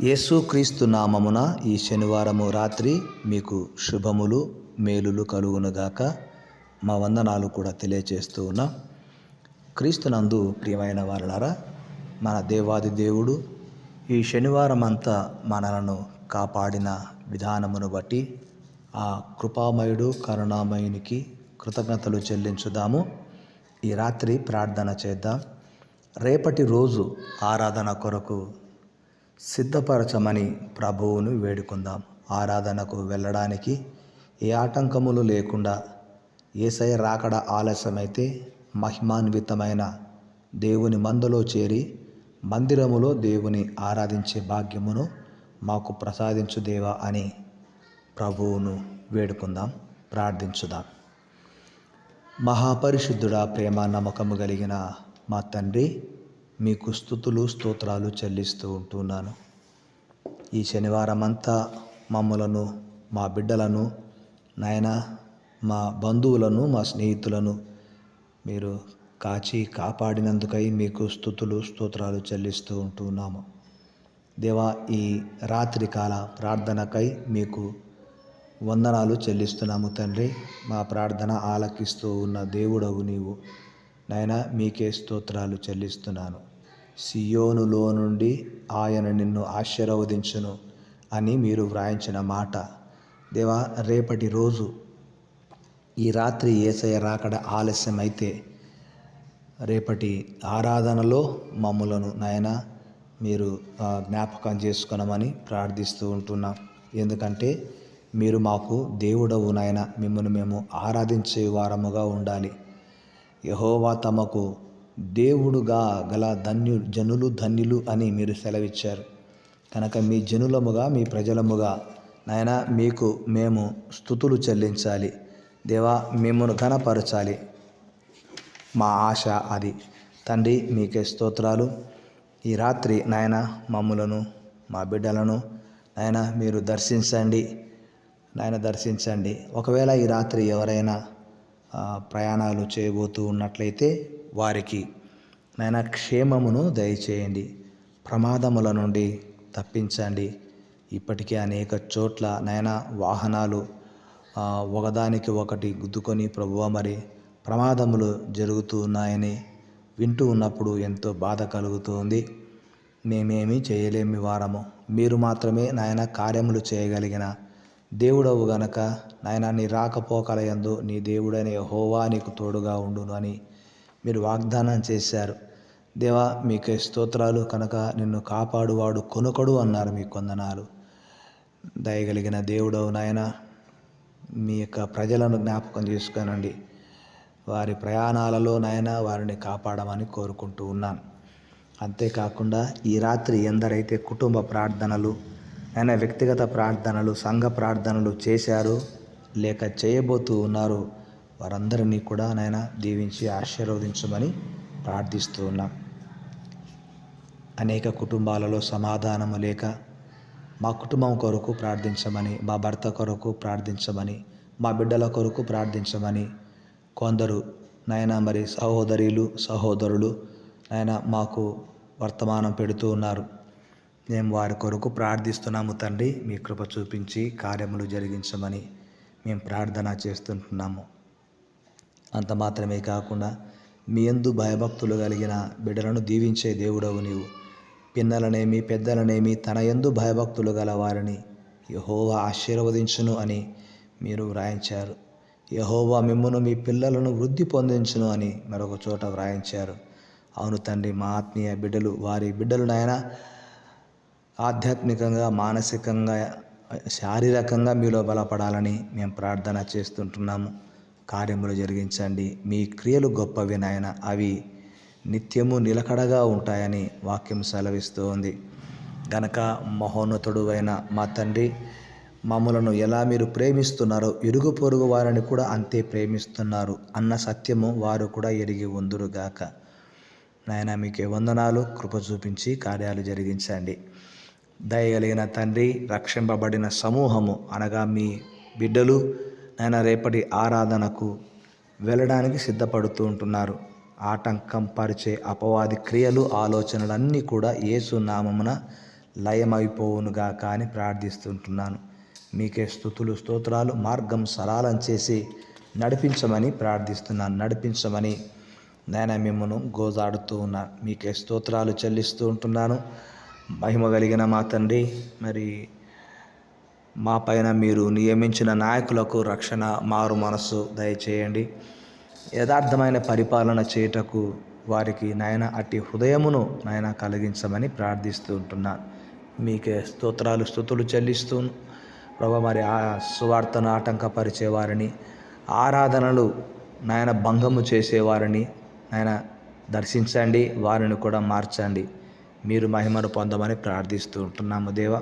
యేసుక్రీస్తు నామమున ఈ శనివారము రాత్రి మీకు శుభములు మేలులు కలుగునుగాక. మా వందనాలు కూడా తెలియజేస్తూ ఉన్నాం. క్రీస్తునందు ప్రియమైన వారలారా, మన దేవాది దేవుడు ఈ శనివారం అంతా మనలను కాపాడిన విధానమును బట్టి ఆ కృపామయుడు కరుణామయునికి కృతజ్ఞతలు చెల్లించుదాము. ఈ రాత్రి ప్రార్థన చేద్దాం. రేపటి రోజు ఆరాధన కొరకు సిద్ధపరచమని ప్రభువును వేడుకుందాం. ఆరాధనకు వెళ్ళడానికి ఏ ఆటంకములు లేకుండా, యేసయ్య రాకడ ఆలస్యమైతే మహిమాన్వితమైన దేవుని మందలో చేరి మందిరములో దేవుని ఆరాధించే భాగ్యమును మాకు ప్రసాదించు దేవా అని ప్రభువును వేడుకుందాం, ప్రార్థించుదాం. మహాపరిశుద్ధుడా, ప్రేమ నమ్మకము కలిగిన మా తండ్రి, మీకు స్తుతులు స్తోత్రాలు చెల్లిస్తూ ఉంటున్నాను. ఈ శనివారం అంతా మమ్మలను, మా బిడ్డలను, నాయనా మా బంధువులను, మా స్నేహితులను మీరు కాచి కాపాడినందుకై మీకు స్తుతులు స్తోత్రాలు చెల్లిస్తూ ఉంటున్నాము. దేవా, ఈ రాత్రికాల ప్రార్థనకై మీకు వందనాలు చెల్లిస్తున్నాము తండ్రి. మా ప్రార్థన ఆలకిస్తూ ఉన్న దేవుడవు నీవు నాయనా, మీకే స్తోత్రాలు చెల్లిస్తున్నాను. సియోనులో నుండి ఆయన నిన్ను ఆశీర్వదించును అని మీరు వ్రాయించిన మాట దేవా, రేపటి రోజు ఈ రాత్రి యేసయ్య రాకడ ఆలస్యమైతే రేపటి ఆరాధనలో మమ్ములను నాయనా మీరు జ్ఞాపకం చేసుకునమని ప్రార్థిస్తూ ఉంటున్నాం. ఎందుకంటే మీరు మాకు దేవుడవు నాయన, మిమ్మల్ని మేము ఆరాధించే వారముగా ఉండాలి. యెహోవా తమకు దేవుడుగా గల జనులు ధన్యులు అని మీరు సెలవిచ్చారు కనుక మీ జనులముగా, మీ ప్రజలముగా నాయన మీకు మేము స్తుతులు చెల్లించాలి దేవా, మిమ్మను ఘనపరచాలి. మా ఆశ అది తండ్రి. మీకే స్తోత్రాలు. ఈ రాత్రి నాయన మమ్ములను, మా బిడ్డలను నాయన మీరు దర్శించండి నాయన, దర్శించండి. ఒకవేళ ఈ రాత్రి ఎవరైనా ప్రయాణాలు చేయబోతూ ఉన్నట్లయితే వారికి నాయన క్షేమమును దయచేయండి, ప్రమాదముల నుండి తప్పించండి. ఇప్పటికే అనేక చోట్ల నాయన వాహనాలు ఒకదానికి ఒకటి గుద్దుకొని ప్రభువా మరి ప్రమాదములు జరుగుతూ ఉన్నాయని వింటూ ఉన్నప్పుడు ఎంతో బాధ కలుగుతుంది. మేమేమీ చేయలేమి వారము, మీరు మాత్రమే నాయన కార్యములు చేయగలిగిన దేవుడవు గనక నాయన నీ రాకపోకల యందు నీ దేవుడైన యెహోవా నీకు తోడుగా ఉండును అని మీరు వాగ్దానం చేశారు దేవా. మీకే స్తోత్రాలు. కనుక నిన్ను కాపాడువాడు కొనుకడు అన్నారు. మీ కొందనాలు దయగలిగిన దేవుడవు నాయన, మీ యొక్క ప్రజలను జ్ఞాపకం చేసుకొనండి. వారి ప్రయాణాలలో నాయన వారిని కాపాడమని కోరుకుంటూ ఉన్నాను. అంతేకాకుండా ఈ రాత్రి ఎందరైతే కుటుంబ ప్రార్థనలు ఆయన వ్యక్తిగత ప్రార్థనలు, సంఘ ప్రార్థనలు చేశారు లేక చేయబోతూ ఉన్నారు, వారందరినీ కూడా నాయన దీవించి ఆశీర్వదించమని ప్రార్థిస్తూ ఉన్నాం. అనేక కుటుంబాలలో సమాధానము లేక మా కుటుంబం కొరకు ప్రార్థించమని, మా భర్త కొరకు ప్రార్థించమని, మా బిడ్డల కొరకు ప్రార్థించమని కొందరు నాయన మరి సహోదరులు నాయన మాకు వర్తమానం పెడుతూ ఉన్నారు. మేము వారి కొరకు ప్రార్థిస్తున్నాము తండ్రి. మీ కృప చూపించి కార్యములు జరిగించమని మేము ప్రార్థన చేస్తుంటున్నాము. అంత మాత్రమే కాకుండా మీ యందు భయభక్తులు కలిగిన బిడ్డలను దీవించే దేవుడవు నీవు. పిన్నలనేమి పెద్దలనేమి తన యందు భయభక్తులు గల వారిని యెహోవా ఆశీర్వదించును అని మీరు వ్రాయించారు. యెహోవా మిమ్మును మీ పిల్లలను వృద్ధి పొందించును అని మరొక చోట వ్రాయించారు. అవును తండ్రి, మా ఆత్మీయ బిడ్డలు, వారి బిడ్డలు నాయన ఆధ్యాత్మికంగా, మానసికంగా, శారీరకంగా మీలో బలపడాలని మేము ప్రార్థన చేస్తుంటున్నాము. కార్యములు జరిగించండి. మీ క్రియలు గొప్పవి నాయన, అవి నిత్యము నిలకడగా ఉంటాయని వాక్యం సెలవిస్తూ ఉంది. గనక మహోన్నతుడు అయిన మా తండ్రి, మమ్మలను ఎలా మీరు ప్రేమిస్తున్నారో ఇరుగు పొరుగు వారిని కూడా అంతే ప్రేమిస్తున్నారు అన్న సత్యము వారు కూడా ఎరిగి ఉందురుగాక. నాయన మీకే వందనాలు. కృప చూపించి కార్యాలు జరిగించండి. దయగలిగిన తండ్రి, రక్షింపబడిన సమూహము అనగా మీ బిడ్డలు నాయన రేపటి ఆరాధనకు వెళ్ళడానికి సిద్ధపడుతూ ఉంటున్నారు. ఆటంకం పరిచే అపవాది క్రియలు, ఆలోచనలన్నీ కూడా యేసు నామమున లయమైపోవునుగాక అని ప్రార్థిస్తుంటున్నాను. మీకే స్తుతులు స్తోత్రాలు. మార్గం సరళం చేసి నడిపించమని ప్రార్థిస్తున్నాను. నడిపించమని నాయన మిమ్మను గోజాడుతూ ఉన్నాను. మీకే స్తోత్రాలు చెల్లిస్తూ ఉంటున్నాను. మహిమ కలిగిన మా తండ్రి, మరి మా పైన మీరు నియమించిన నాయకులకు రక్షణ, మారు మనస్సు దయచేయండి. యథార్థమైన పరిపాలన చేయుటకు వారికి నాయన అట్టి హృదయమును నాయన కలిగించమని ప్రార్థిస్తూ ఉంటున్నాను. మీకే స్తోత్రాలు స్తుతులు చెల్లిస్తూ ప్రభు, మరి ఆ సువార్తను ఆటంకపరిచేవారిని, ఆరాధనలు నాయన భంగము చేసేవారిని నాయన దర్శించండి, వారిని కూడా మార్చండి. మీరు మహిమను పొందమని ప్రార్థిస్తూ ఉంటున్నాము. దేవా,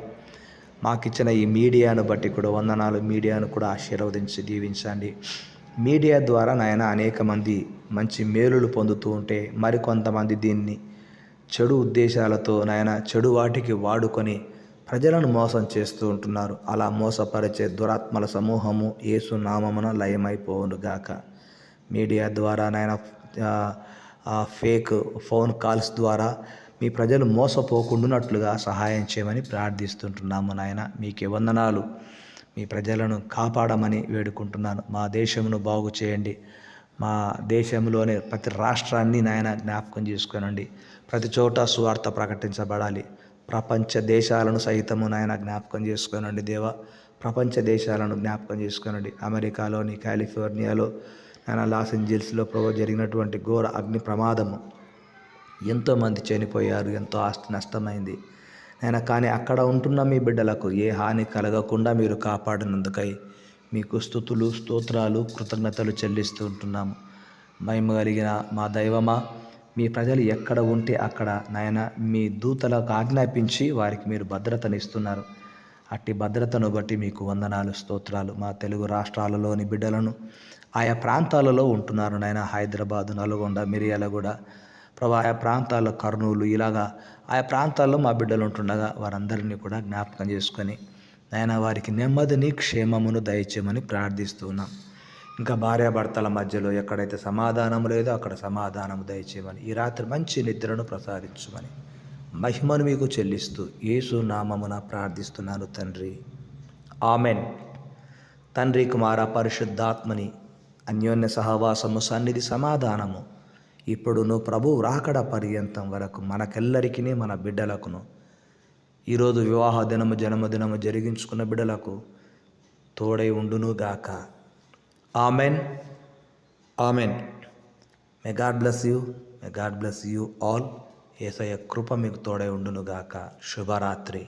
మాకిచ్చిన ఈ మీడియాను బట్టి కూడా వందనాలు. మీడియాను కూడా ఆశీర్వదించి దీవించండి. మీడియా ద్వారా నాయన అనేక మంది మంచి మేలులు పొందుతూ ఉంటే, మరికొంతమంది దీన్ని చెడు ఉద్దేశాలతో నాయన చెడు వాటికి వాడుకొని ప్రజలను మోసం చేస్తూ ఉంటున్నారు. అలా మోసపరిచే దురాత్మల సమూహము యేసు నామమున లయమైపోవునుగాక. మీడియా ద్వారా నాయన ఫేక్ ఫోన్ కాల్స్ ద్వారా మీ ప్రజలు మోసపోకుండానట్లుగా సహాయం చేయమని ప్రార్థిస్తుంటున్నాము. నాయన మీకే వందనాలు. మీ ప్రజలను కాపాడమని వేడుకుంటున్నాను. మా దేశమును బాగు చేయండి. మా దేశంలోని ప్రతి రాష్ట్రాన్ని నాయన జ్ఞాపకం చేసుకోనండి. ప్రతి చోట సువార్త ప్రకటించబడాలి. ప్రపంచ దేశాలను సైతము నాయన జ్ఞాపకం చేసుకోనండి. దేవా, ప్రపంచ దేశాలను జ్ఞాపకం చేసుకోనండి. అమెరికాలోని కాలిఫోర్నియాలో నాయన లాస్ ఏంజల్స్లో జరిగినటువంటి ఘోర అగ్ని ప్రమాదము, ఎంతోమంది చనిపోయారు, ఎంతో ఆస్తి నష్టమైంది నాయన. కానీ అక్కడ ఉంటున్న మీ బిడ్డలకు ఏ హాని కలగకుండా మీరు కాపాడినందుకై మీకు స్తుతులు స్తోత్రాలు కృతజ్ఞతలు చెల్లిస్తూ ఉంటున్నాము. మహిమ కలిగిన మా దైవమా, మీ ప్రజలు ఎక్కడ ఉంటే అక్కడ నాయన మీ దూతలకు ఆజ్ఞాపించి వారికి మీరు భద్రతనిస్తున్నారు. అట్టి భద్రతను బట్టి మీకు వందనాలు స్తోత్రాలు. మా తెలుగు రాష్ట్రాలలోని బిడ్డలను ఆయా ప్రాంతాలలో ఉంటున్నారు నాయన. హైదరాబాదు, నల్గొండ, మిర్యాలగూడ ప్రభా, ఆయా ప్రాంతాల్లో కర్నూలు, ఇలాగా ఆయా ప్రాంతాల్లో మా బిడ్డలు ఉంటుండగా వారందరినీ కూడా జ్ఞాపకం చేసుకొని నాయన వారికి నెమ్మదిని క్షేమమును దయచేయమని ప్రార్థిస్తున్నాం. ఇంకా భార్యాభర్తల మధ్యలో ఎక్కడైతే సమాధానం లేదో అక్కడ సమాధానం దయచేయమని, ఈ రాత్రి మంచి నిద్రను ప్రసాదించమని మహిమను మీకు చెల్లిస్తూ యేసు నామమున ప్రార్థిస్తున్నాను తండ్రి. ఆమెన్. తండ్రి, కుమార, పరిశుద్ధాత్మని అన్యోన్య సహవాసము, సన్నిధి, సమాధానము ఇప్పుడును ప్రభు రాకడ పర్యంతం వరకు మనకెల్లరికీ, మన బిడ్డలకును, ఈరోజు వివాహ దినము, జన్మదినము జరిగించుకున్న బిడ్డలకు తోడై ఉండునుగాక. Amen. Amen. May God bless you. May God bless you all. Yesayya కృప మీకు తోడై ఉండునుగాక. శుభరాత్రి.